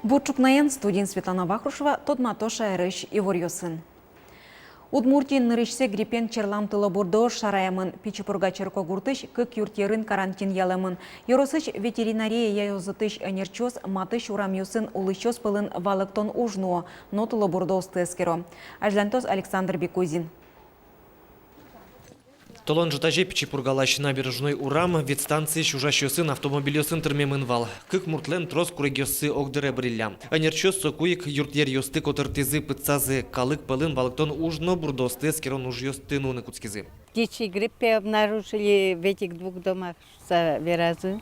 Бурчукнаен студент Светлана Вахрушева тодматоша эрыш Иворьосын. Удмуртии нырышсе гриппен черлам тылобурдо шараямын, пичепурга черко гуртыш, кык юртерын карантин ялымын. Yorosыш ветеринария яйозытыш энерчос матыш урамюсын улычос пылын валыктон ужнуо, но тылобурдо стескеро. Ажлантос Александр Бекузин. Толон жытаже Пичепургалаш набережной урам ветстанции чужащосын автомобилёсын термемынвал. Кык муртлен трос курегёсы огдыре брилля. Анерчос сокуик юртер ёсты котыртызы пыцазы калык пылын балыктон ужно бурдосты скерон уж ёстыну на куцкизы. Птичьи гриппы обнаружили в этих двух домах веразы.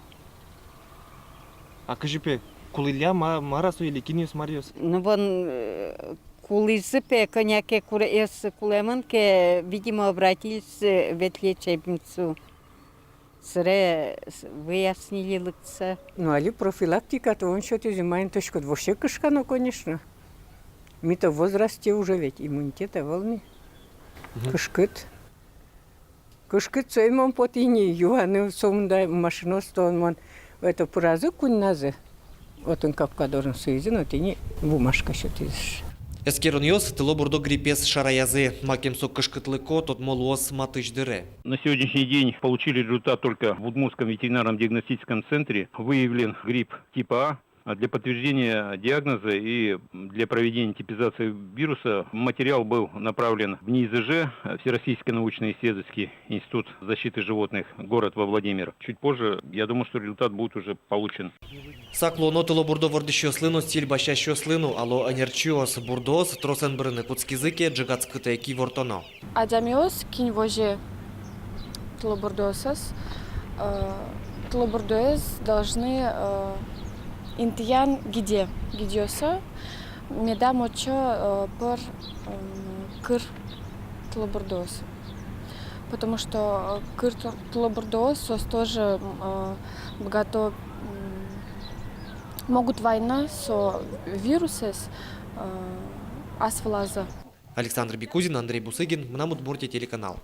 А кажипе, кулиля марасу или киниус мариус? Ну вон кулизы коняке курес кулемон, видимо, обратились в ветлечебницу. Сре выяснили лица. Ну, али профилактика, то он что-то занимает точку. Вообще кышкано, конечно. Мы-то в возрасте уже ведь иммунитета волны. Кышкыт. Кышкыт соймон потини, юаны сомда машину стоон это поразы кунназы. Вот он капкадорын суизин, вот и бумажка что-то. Эскерон ёс тылобурдо гриппес шараязы. Макемсо кышкытлыко тот молос матыш дыре. На сегодняшний день получили результат только в Удмуртском ветеринарном диагностическом центре. Выявлен грипп типа А. Для подтверждения диагноза и для проведения типизации вируса материал был направлен в НИИЗЖ, Всероссийский научно-исследовательский институт защиты животных, город во Владимир. Чуть позже, я думаю, что результат будет уже получен. Саклоно тылобурдо вордыщо слыну стиль бащащо слыну, ало анерчиос бурдос тросен брыны куцкизыке джигацкыте кивортоно. Адамиос киньвоже тылобурдосас. Тылобурдоес должны интиян гидеоса меда мочо пор кыр тылобурдос. Потому что кыр тылобурдос тоже богато могут война со вирусес асфалаза. Александр Бекузин, Андрей Бусыгин, Мнамудмуртия телеканал.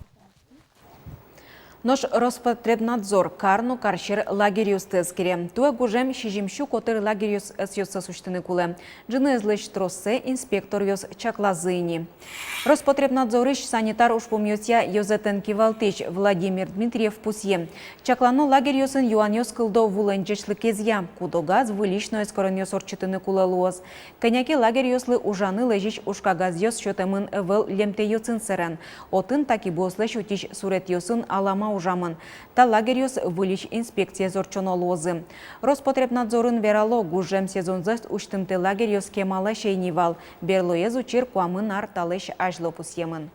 Нож Роспотребнадзор карну каршер лагерюс тескере. Туа гужем шижимшу котыр лагерюс эсьёса суштыны куле. Джины злыш троссе инспектор ёс чаклазыни. Роспотребнадзорыш санитар ушпумёсья ёзетен кивалтыш Владимир Дмитриев пусье. Чаклану лагерюсын юанёс кылдо вуленчешлы кезья. Кудогаз вылишно эскоронёс орчытыны куле луоз. Коняки лагерюслы ужаны лежиш ушкагаз ёс шотемын эвел лемте ёцын серен. Отын таки бослеш утиш сурет ёсын алама ужамын. Та лагерюс вылиш инспекция зорчоно лозы. Роспотребнадзорын верало гужем сезонзаст уштымты лагерюс кемала шейнивал. Берлоез учир куамын арталеш ажло пусьемын.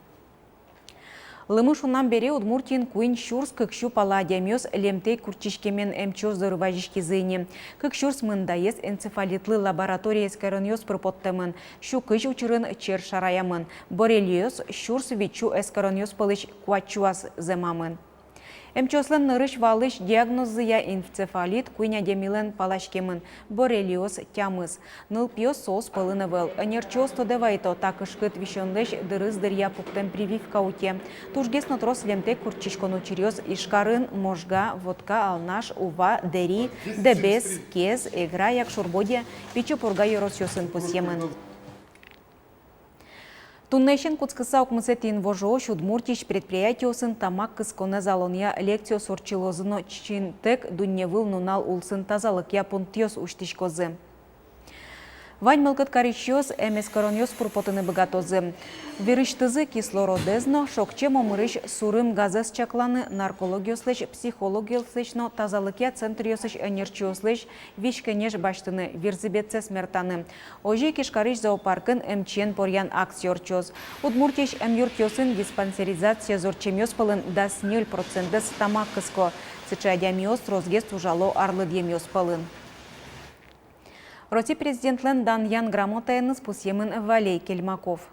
Лымышунан бери Удмуртин куин шурс кыкшу паладиамёс лемтей курчишкемен эмчоз дырважишки зыйни. Кыкшурс мындаес энцефалитлы лаборатория эскаронёс пропоттемын. Шу кыш учырын чер шараямын. Боррелиоз шурс вичу эскаронёс пылыш куачуас земамын. Эмчослен нырыш валыш диагнозыя энцефалит куиня демилен палашкемын. Боррелиоз тямыз. Нылпиос соус пылынывыл. Энерчоз тодевайто такышкыт вишенлеш дырыз дырья пуктен прививка уте. Тужгесно трос лемте курчишкону чирёз ишкарын, можга, водка, алнаш, ува, дери, дебес, кез, эгра, як шурбоде, пичепурга yorosёсын пусьемын. Туннешен куцкыса окмысетин вожош Удмуртиш предприятиосын тамак кысконе залония лекцио сорчилозыно чинтек дунневыл нунал улсын тазалык японтиос уштишкозы. Вань мылкыт карищёс эмес коронёс пурпотыны богатозы. Вирыштызы кислородезно, шокчемо мырыш сурым газес чакланы, наркологиослеш, психологиослешно, тазалыкя центриосыш энерчиослеш, вишкенеш баштыны, вирзибетсе смертаны. Ожи кишкарыш зоопаркын эмчен порян акциорчоз. Удмуртиш эмюртиосын диспансеризация зорчемёс пылын да 0% тамак кыско. Цычадямиос розгест ужало арлыдемёс пылын. Роти президентлен дан ян грамотаеныз пусьемын Валей Кельмаков.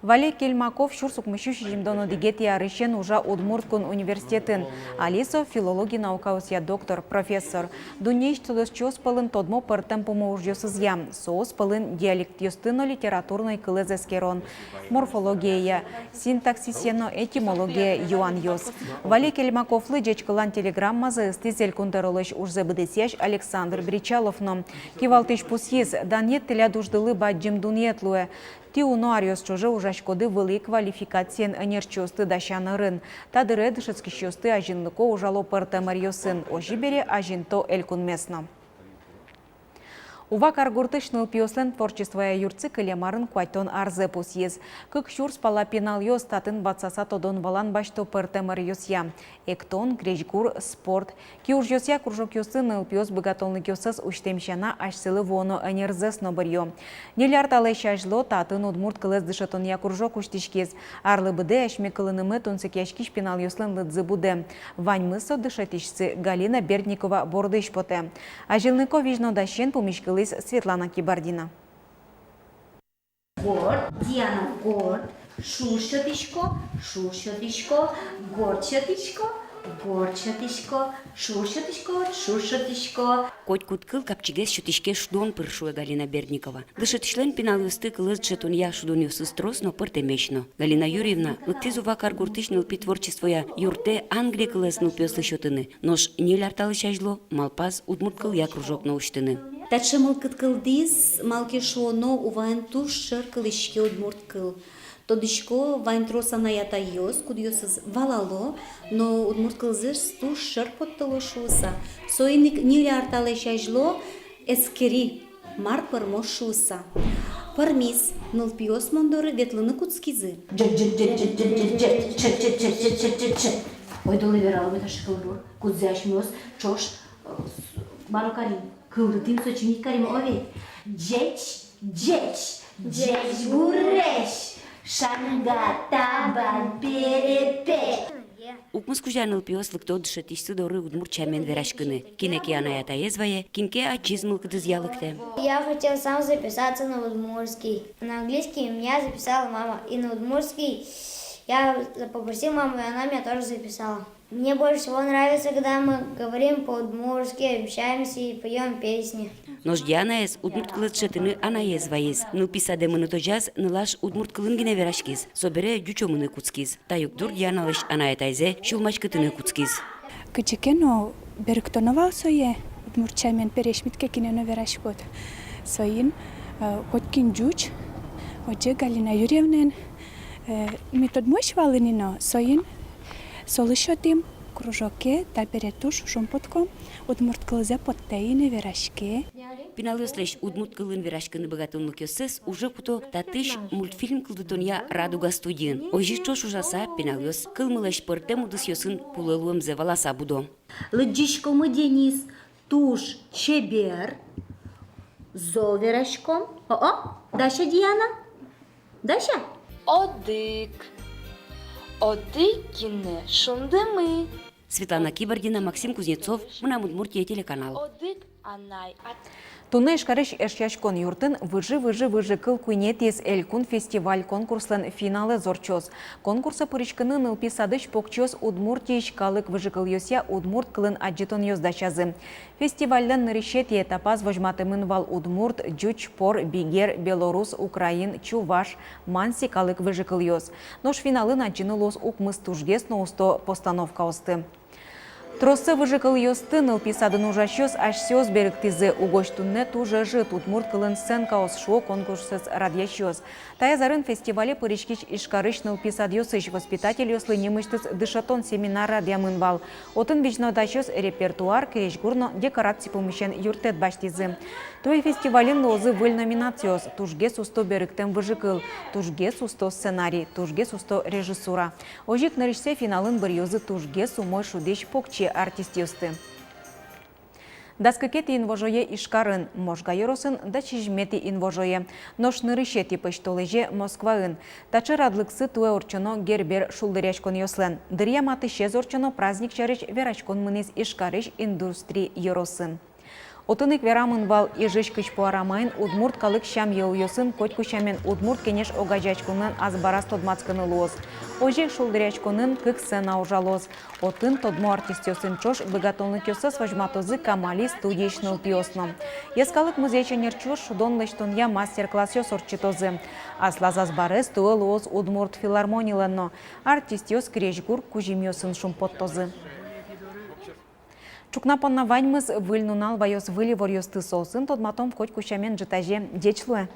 Валерий Кельмаков шурсукмышу шижимдону дигети арышен уже Удмурткун университетин. Алисо филология наукаусия доктор, профессор. Дунейш тодосчос пылын тодмо пыртем помоужьёсыз ям. Соос пылын диалектиостыно литературной кылезескерон. Морфология, синтаксисено этимология юан йос. Валерий Кельмаков лыджечкылан телеграмма за стизель кунтеролыш ужзе бедесяш Александр Бричаловно. Кивалтыш пусьез, данет теля дуждылы баджим дунетлуе. Тиунуариос чуже ужашкоды вылы квалификациен энерчосты дащанырын. Тадыры дышыцкищосты ажинлыко ужало пыртымырьосын. Ожибере ажинто элькунмесно. Увак аргуртышныл пиослен творчествоя юрцы кылемарын куайтон арзе пусьез. Кык шурс пала пенал йос татын бацаса тодон балан башто пыртемыр йосья. Эктон, гречгур, спорт. Киуж йосья кружок йосы ныл пиос богатолнык йосыз уштемщана ашсылы воно энерзес нобырьё. Нелярталы шажло татын удмурт кылыз дышатон я кружок уштишкез. Арлы быде ашме кылынымы тонсык яшкиш пенал йослен лыдзы буде. Вань мысо дышатишцы Галина Бердникова бордыш поте. Ажилныко вижно дащен помешкылы Светлана Кибардина. Горд, Диана горд, шуршотишко, шуршотишко, горчотишко, горчотишко, шуршотишко, шуршотишко. Коть куткыл капчигес шутишке шудон пыршуе Галина Бердникова. Дышетишлен пенал юсты кылыз четунья шудон юсы строс, но пыртемечно. Галина Юрьевна лыктыз увакар гуртышныл пи творчествоя юрте Англия кылыз ныл пёслы шотыны. Нож нелярталы шажло, малпаз удмурт кыл я кружок научтыны. Таче мылкыт кылдыз, малке шуоно увайн туш шыр кылышке удмурт кыл. Тодышко вайн тросана ята йос, куд йосыз валало, но удмурт кылзыш туш шыр поттыло шуса. Сойник ниле артале шажло, эскери мар пырмо шуса. Пырмис, ныл пиос мондоры ветлыны куцкизы. Ойдолы верал беташ кылдур, кудзяш мёс, чош, барукарин. Кылдытым сочинить карим ове. Джеч, джеч, джеч буреш, шангата бан перепе. Укмыс кужаныл пиос лыкто дышетишсы доры удмурт чамен верашкыны. Кинеке анаята езвае, кинке ачизмыл кыдыз ялыкте. Я хотел сам записаться на удмуртский. На английский меня записала мама, и на удмуртский я попросил маму, и она меня тоже записала. Мне больше всего нравится, когда мы говорим по-удмуртски, общаемся и поем песни. Нож Дианаес удмурт кылыт шетыны ана езваез. Ну писаде мыны тожаз нылаш удмурт кылынгине верашкиз. Собере дючо мыны куцкиз. Таюк дур Дианалыш анаятайзе шулмач кытыны куцкиз. Кычекено берктонова сое удмуртчамен перешмитке кинено верашкот. Соин хоткин джуч, оже Галина Юрьевнен методмош валынино соин солышотим кружоке та перетуш шумпотко удмурт кылызе поттейне верашке. Пиналёслеш удмурт кылын верашкыны богатонлык ёсес уже куто татыш мультфильм кылдытонья Радуга студиен. Ойжи чош ужаса пиналёс кылмылеш пыртем удыс ёсын пулылуэмзе валаса будо. Лыджишкомы Денис, туш чебер, зо верашком. О, Даша Диана? Даша? Одик. Одикине шундымы. Светлана Кибардина, Максим Кузнецов, Мына Удмуртия телеканал. Одик анай. Туны шкарыш эшчашкон юртын выжи кыл куйнетес элькун фестиваль конкурслан финалы зорчоз. Конкурса пырышкыны нылпи садыш покчоз Удмуртиеш калык выжыкыл йося Удмурт кылын аджитон ёздашазы. Фестивальдан нырышет етапаз вожматымын вал Удмурт, Джуч, Пор, Бигер, Белорус, Украин, Чуваш, Манси калык выжыкыл йоз. Нош финалын аджины лос укмыс тужгес ноусто постановка осты. Тросы выжыкыл йосты нылпи садын ужащёс ашсёс беректизе угоштунне туже жит удмурт кылын сценкаос шо конкурсыз радьящёс. Таязарын фестивале пырышкич ишкарыш нылпи сад йосыш воспитатель йослы немыштыз дышатон семинар радиамын вал. Отын вично дащёс репертуар керешгурно декорации помещен юртет баштизы. Той фестивален лозы выль номинациос тужге сусто беректем выжыкыл, тужге сусто сценарий, тужге сусто режиссура. Ожик нарышсе финалын бір йозы тужге сумой шудеш покче артист йосты. Даскакети инвожое ишкарын, можга йоросын да чижмети инвожое. Нош нырышети пыштолеже Москваын. Тачы радлыксы туэ орчоно гербер шулдыряшкон йослен. Дырья маты шез орчоно праздник чарыш верачкон мынез ишкарыш индустрии йоросын. Отынык верамын вал ежиш кыч пуарамайн удмурт калык шам ел йосын коть кучамен удмурт кенеш огажачкунын азбарас тодмацканы лоз. Ожек шулдырячкунын кык сцена ужалоз. Отын тодмо артист йосын чош богатонлык йосыз вожматозы камали студиечныл пиосно. Ескалык музейченер чуш шудон лештон я мастер-класс йосорчитозы. Аслаз азбарес туэл оз удмурт филармониленно. Артист йос крешгур кужим йосын шумпоттозы. Чукнапонна ваньмыз выльнунал вайос выли ворьосты сосын тодматом коть кучамен житаже дечлуэ.